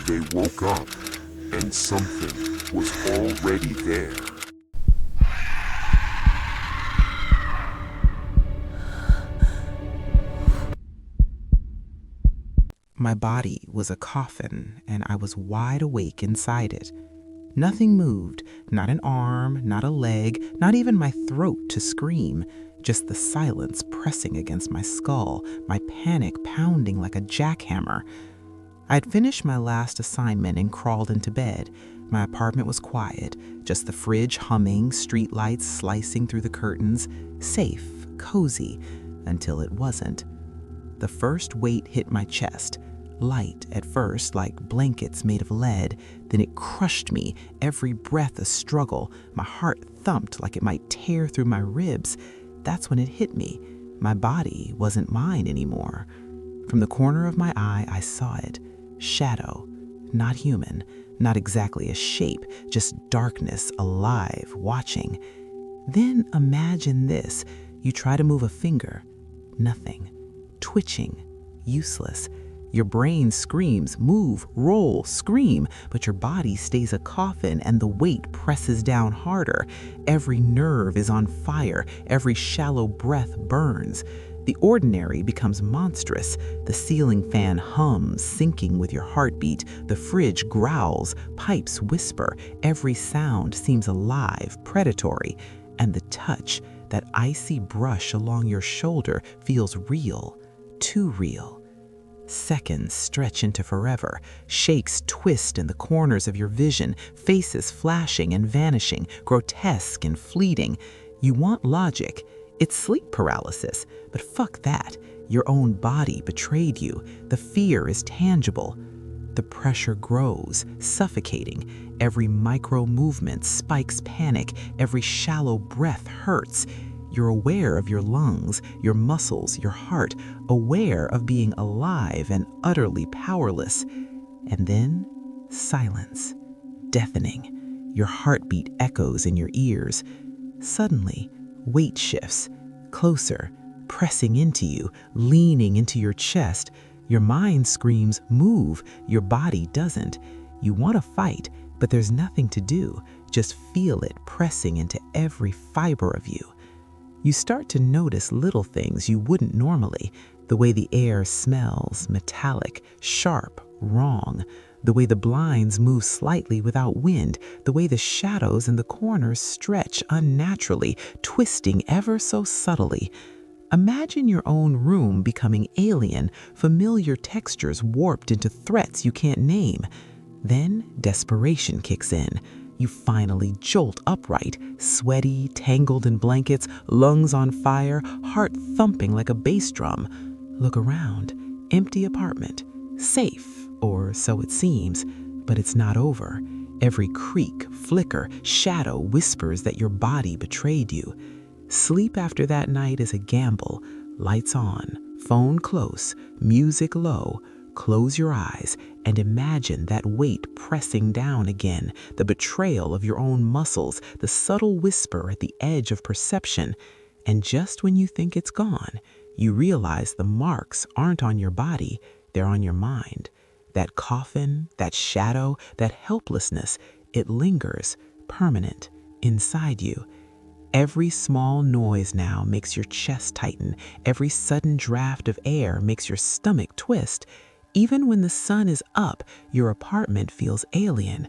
They woke up, and something was already there. My body was a coffin, and I was wide awake inside it. Nothing moved, not an arm, not a leg, not even my throat to scream, just the silence pressing against my skull, my panic pounding like a jackhammer. I'd finished my last assignment and crawled into bed. My apartment was quiet, just the fridge humming, streetlights slicing through the curtains, safe, cozy, until it wasn't. The first weight hit my chest. Light at first, like blankets made of lead, then it crushed me, every breath a struggle. My heart thumped like it might tear through my ribs. That's when it hit me. My body wasn't mine anymore. From the corner of my eye, I saw it. Shadow. Not human, not exactly a shape, just darkness, alive, watching. Then imagine this. You try to move a finger. Nothing. Twitching. Useless. Your brain screams, move, roll, scream, but your body stays a coffin and the weight presses down harder. Every nerve is on fire, every shallow breath burns. The ordinary becomes monstrous. The ceiling fan hums, syncing with your heartbeat. The fridge growls, pipes whisper. Every sound seems alive, predatory. And the touch, that icy brush along your shoulder, feels real, too real. Seconds stretch into forever. Shakes twist in the corners of your vision, faces flashing and vanishing, grotesque and fleeting. You want logic. It's sleep paralysis, but fuck that. Your own body betrayed you. The fear is tangible. The pressure grows, suffocating. Every micro movement spikes panic. Every shallow breath hurts. You're aware of your lungs, your muscles, your heart, aware of being alive and utterly powerless. And then, silence, deafening. Your heartbeat echoes in your ears. Suddenly, weight shifts, closer, pressing into you, leaning into your chest. Your mind screams, move. Your body doesn't. You want to fight, but there's nothing to do. Just feel it pressing into every fiber of you. You start to notice little things you wouldn't normally, the way the air smells, metallic, sharp, wrong, the way the blinds move slightly without wind, the way the shadows in the corners stretch unnaturally, twisting ever so subtly. Imagine your own room becoming alien, familiar textures warped into threats you can't name. Then desperation kicks in. You finally jolt upright, sweaty, tangled in blankets, lungs on fire, heart thumping like a bass drum. Look around. Empty apartment. Safe, or so it seems, but it's not over. Every creak, flicker, shadow whispers that your body betrayed you. Sleep after that night is a gamble. Lights on, phone close, music low. Close your eyes and imagine that weight pressing down again, the betrayal of your own muscles, the subtle whisper at the edge of perception. And just when you think it's gone, you realize the marks aren't on your body, they're on your mind. That coffin, that shadow, that helplessness, it lingers, permanent, inside you. Every small noise now makes your chest tighten. Every sudden draft of air makes your stomach twist. Even when the sun is up, your apartment feels alien.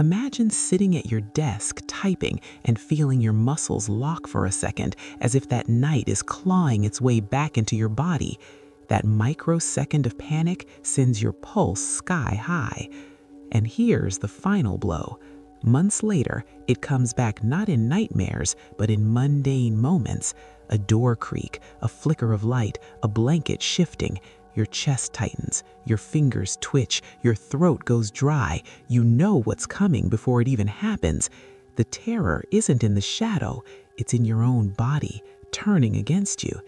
Imagine sitting at your desk typing and feeling your muscles lock for a second, as if that night is clawing its way back into your body. That microsecond of panic sends your pulse sky high. And here's the final blow. Months later, it comes back not in nightmares, but in mundane moments. A door creak, a flicker of light, a blanket shifting. Your chest tightens, your fingers twitch, your throat goes dry. You know what's coming before it even happens. The terror isn't in the shadow, it's in your own body, turning against you.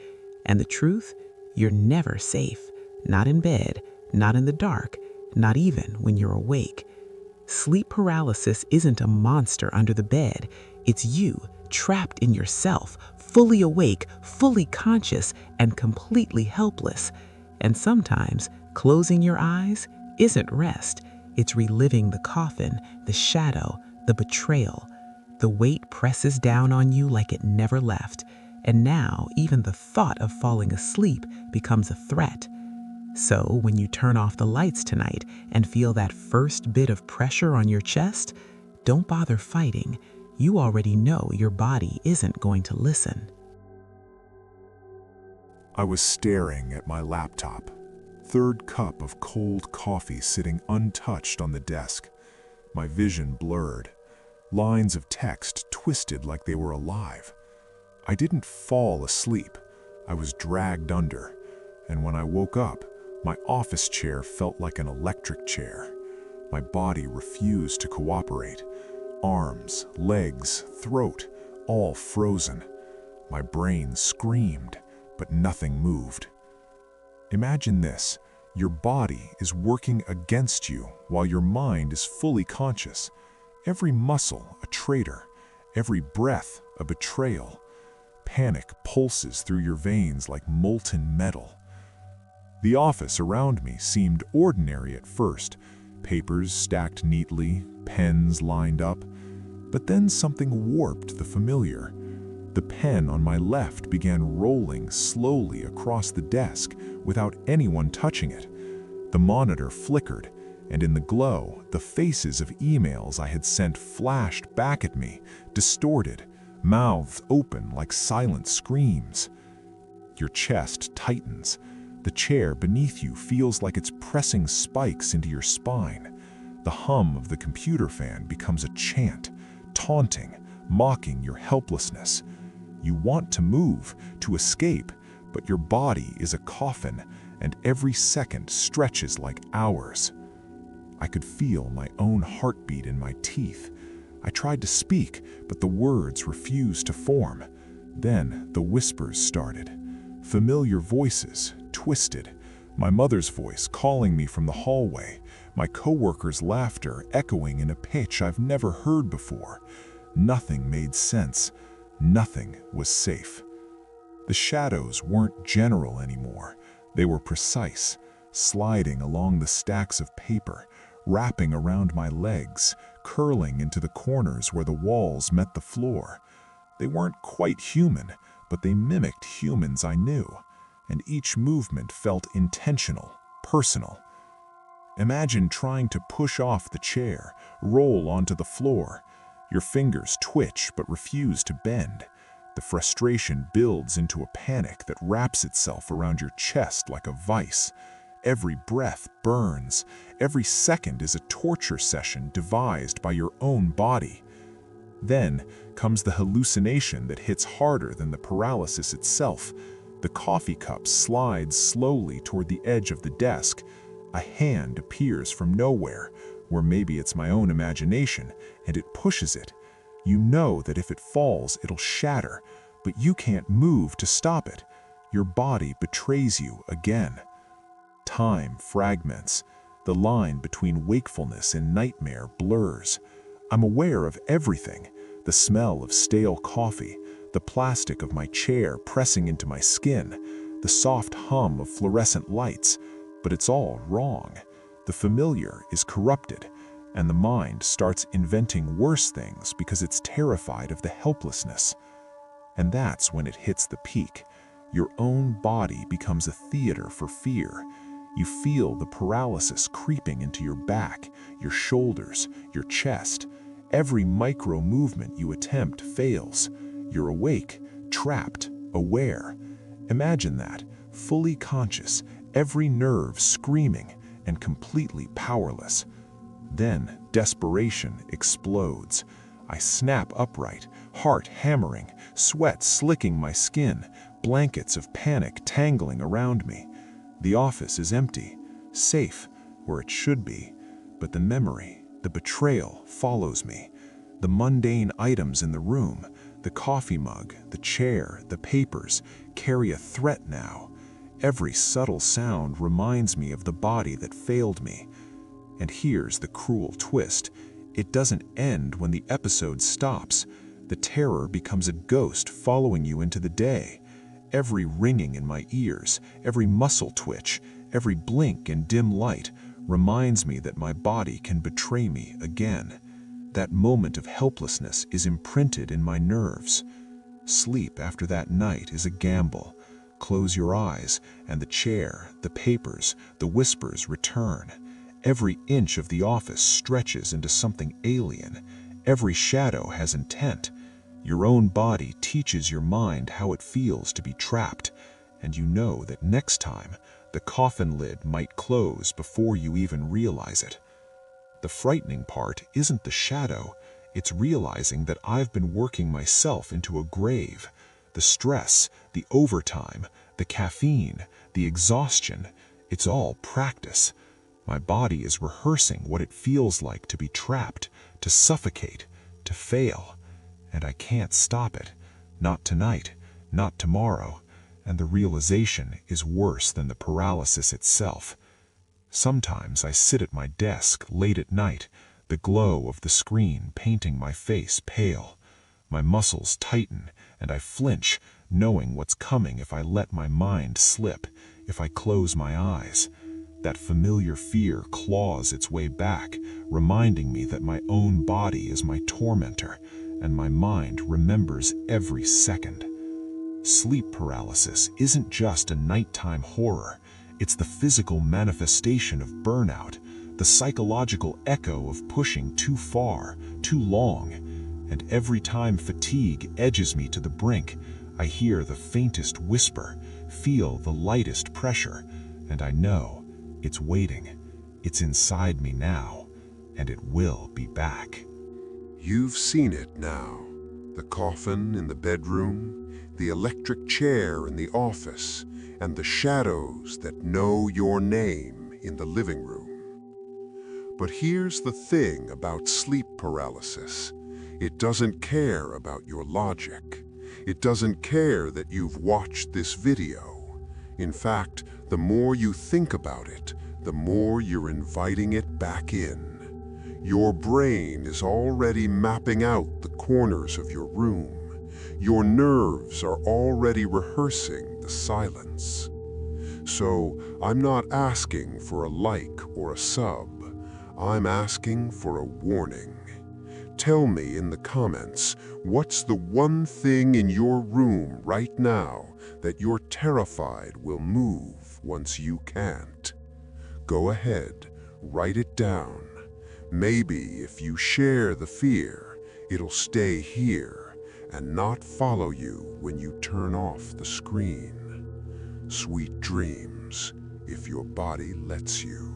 And the truth? You're never safe. Not in bed, not in the dark, not even when you're awake. Sleep paralysis isn't a monster under the bed. It's you, trapped in yourself, fully awake, fully conscious, and completely helpless. And sometimes, closing your eyes isn't rest. It's reliving the coffin, the shadow, the betrayal. The weight presses down on you like it never left, and now even the thought of falling asleep becomes a threat. So when you turn off the lights tonight and feel that first bit of pressure on your chest, don't bother fighting. You already know your body isn't going to listen. I was staring at my laptop, third cup of cold coffee sitting untouched on the desk. My vision blurred, lines of text twisted like they were alive. I didn't fall asleep. I was dragged under, and when I woke up, my office chair felt like an electric chair. My body refused to cooperate. Arms, legs, throat, all frozen. My brain screamed, but nothing moved. Imagine this. Your body is working against you while your mind is fully conscious. Every muscle a traitor, every breath a betrayal. Panic pulses through your veins like molten metal. The office around me seemed ordinary at first, papers stacked neatly, pens lined up. But then something warped the familiar. The pen on my left began rolling slowly across the desk without anyone touching it. The monitor flickered, and in the glow, the faces of emails I had sent flashed back at me, distorted, mouths open like silent screams. Your chest tightens. The chair beneath you feels like it's pressing spikes into your spine. The hum of the computer fan becomes a chant, taunting, mocking your helplessness. You want to move, to escape, but your body is a coffin, and every second stretches like hours. I could feel my own heartbeat in my teeth. I tried to speak, but the words refused to form. Then the whispers started. Familiar voices, twisted. My mother's voice calling me from the hallway. My coworkers' laughter echoing in a pitch I've never heard before. Nothing made sense. Nothing was safe. The shadows weren't general anymore. They were precise, sliding along the stacks of paper, wrapping around my legs, curling into the corners where the walls met the floor. They weren't quite human, but they mimicked humans I knew, and each movement felt intentional, personal. Imagine trying to push off the chair, roll onto the floor. Your fingers twitch but refuse to bend. The frustration builds into a panic that wraps itself around your chest like a vice. Every breath burns. Every second is a torture session devised by your own body. Then comes the hallucination that hits harder than the paralysis itself. The coffee cup slides slowly toward the edge of the desk. A hand appears from nowhere, or maybe it's my own imagination, and it pushes it. You know that if it falls, it'll shatter, but you can't move to stop it. Your body betrays you again. Time fragments. The line between wakefulness and nightmare blurs. I'm aware of everything. The smell of stale coffee, the plastic of my chair pressing into my skin, the soft hum of fluorescent lights, but it's all wrong. The familiar is corrupted, and the mind starts inventing worse things because it's terrified of the helplessness. And that's when it hits the peak. Your own body becomes a theater for fear. You feel the paralysis creeping into your back, your shoulders, your chest. Every micro movement you attempt fails. You're awake, trapped, aware. Imagine that, fully conscious, every nerve screaming, and completely powerless. Then desperation explodes. I snap upright, heart hammering, sweat slicking my skin, blankets of panic tangling around me. The office is empty, safe where it should be, but the memory, the betrayal follows me. The mundane items in the room, the coffee mug, the chair, the papers, carry a threat now. Every subtle sound reminds me of the body that failed me. And here's the cruel twist. It doesn't end when the episode stops. The terror becomes a ghost following you into the day. Every ringing in my ears, every muscle twitch, every blink and dim light reminds me that my body can betray me again. That moment of helplessness is imprinted in my nerves. Sleep after that night is a gamble. Close your eyes, and the chair, the papers, the whispers return. Every inch of the office stretches into something alien. Every shadow has intent. Your own body teaches your mind how it feels to be trapped, and you know that next time, the coffin lid might close before you even realize it. The frightening part isn't the shadow, it's realizing that I've been working myself into a grave. The stress, the overtime, the caffeine, the exhaustion, it's all practice. My body is rehearsing what it feels like to be trapped, to suffocate, to fail. And I can't stop it. Not tonight, not tomorrow. And the realization is worse than the paralysis itself. Sometimes I sit at my desk late at night, the glow of the screen painting my face pale. My muscles tighten, and I flinch, knowing what's coming if I let my mind slip, if I close my eyes. That familiar fear claws its way back, reminding me that my own body is my tormentor, and my mind remembers every second. Sleep paralysis isn't just a nighttime horror, it's the physical manifestation of burnout, the psychological echo of pushing too far, too long. And every time fatigue edges me to the brink, I hear the faintest whisper, feel the lightest pressure, and I know it's waiting. It's inside me now, and it will be back. You've seen it now. The coffin in the bedroom, the electric chair in the office, and the shadows that know your name in the living room. But here's the thing about sleep paralysis. It doesn't care about your logic. It doesn't care that you've watched this video. In fact, the more you think about it, the more you're inviting it back in. Your brain is already mapping out the corners of your room. Your nerves are already rehearsing the silence. So I'm not asking for a like or a sub. I'm asking for a warning. Tell me in the comments, what's the one thing in your room right now that you're terrified will move once you can't? Go ahead, write it down. Maybe if you share the fear, it'll stay here and not follow you when you turn off the screen. Sweet dreams, if your body lets you.